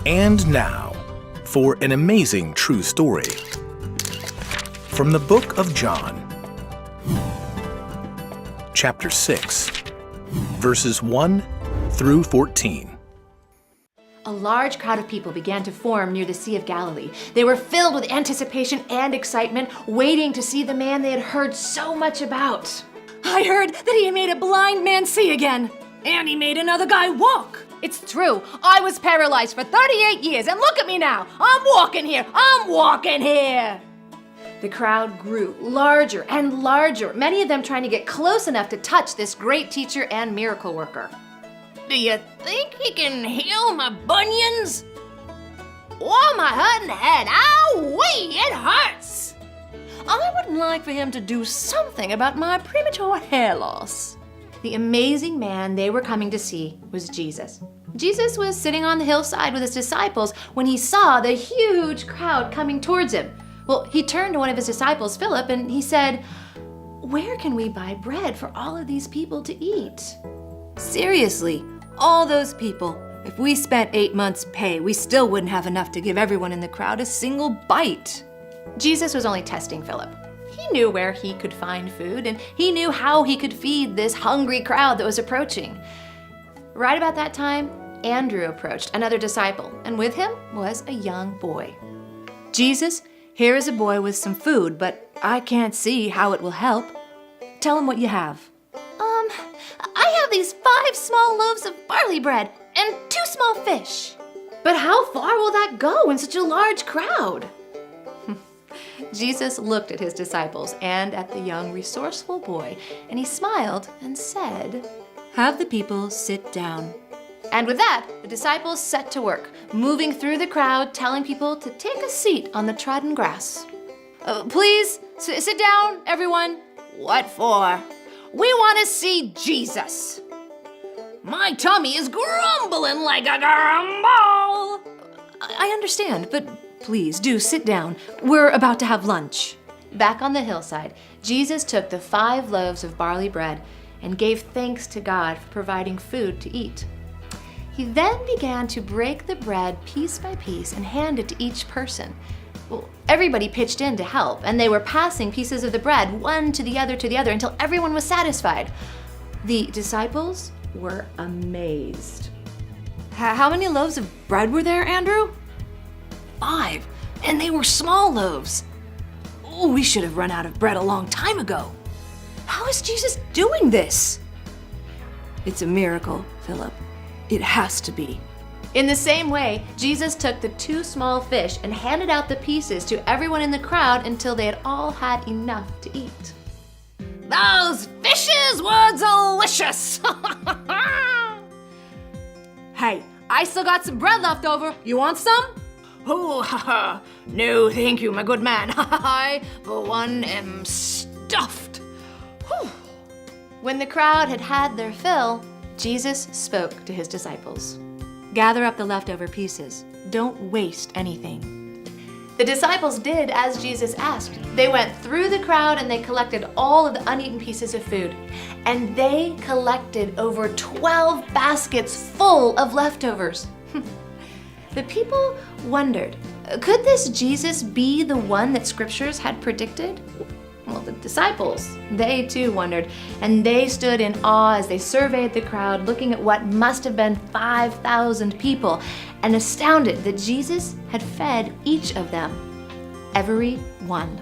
And now, for an amazing true story from the book of John, chapter 6, verses 1 through 14. A large crowd of people began to form near the Sea of Galilee. They were filled with anticipation and excitement, waiting to see the man they had heard so much about. I heard that he made a blind man see again, and he made another guy walk. It's true. I was paralyzed for 38 years, and look at me now. I'm walking here. I'm walking here. The crowd grew larger and larger, many of them trying to get close enough to touch this great teacher and miracle worker. Do you think he can heal my bunions? Oh, my hurting head. Ow-wee, it hurts. I would like for him to do something about my premature hair loss. The amazing man they were coming to see was Jesus. Jesus was sitting on the hillside with his disciples when he saw the huge crowd coming towards him. Well, he turned to one of his disciples, Philip, and he said, "Where can we buy bread for all of these people to eat?" Seriously, all those people. If we spent 8 months' pay, we still wouldn't have enough to give everyone in the crowd a single bite. Jesus was only testing Philip. He knew where he could find food, and he knew how he could feed this hungry crowd that was approaching. Right about that time, Andrew approached, another disciple, and with him was a young boy. Jesus, here is a boy with some food, but I can't see how it will help. Tell him what you have. I have these 5 small loaves of barley bread and 2 small fish. But how far will that go in such a large crowd? Jesus looked at his disciples and at the young, resourceful boy, and he smiled and said, "Have the people sit down." And with that, the disciples set to work, moving through the crowd, telling people to take a seat on the trodden grass. Please, sit down, everyone. What for? We want to see Jesus. My tummy is grumbling like a gumball. I understand, but please do sit down. We're about to have lunch. Back on the hillside, Jesus took the 5 loaves of barley bread and gave thanks to God for providing food to eat. He then began to break the bread piece by piece and hand it to each person. Well, everybody pitched in to help, and they were passing pieces of the bread one to the other until everyone was satisfied. The disciples were amazed. How many loaves of bread were there, Andrew? 5, and they were small loaves. Oh, we should have run out of bread a long time ago. How is Jesus doing this? It's a miracle, Philip. It has to be. In the same way, Jesus took the 2 small fish and handed out the pieces to everyone in the crowd until they had all had enough to eat. Those fishes were delicious! Hey, I still got some bread left over. You want some? Oh, no, thank you, my good man. I, for one, am stuffed. Whew. When the crowd had had their fill, Jesus spoke to his disciples. Gather up the leftover pieces. Don't waste anything. The disciples did as Jesus asked. They went through the crowd and they collected all of the uneaten pieces of food. And they collected over 12 baskets full of leftovers. The people wondered, could this Jesus be the one that scriptures had predicted? Well, the disciples, they too wondered, and they stood in awe as they surveyed the crowd, looking at what must have been 5,000 people, and astounded that Jesus had fed each of them, every one.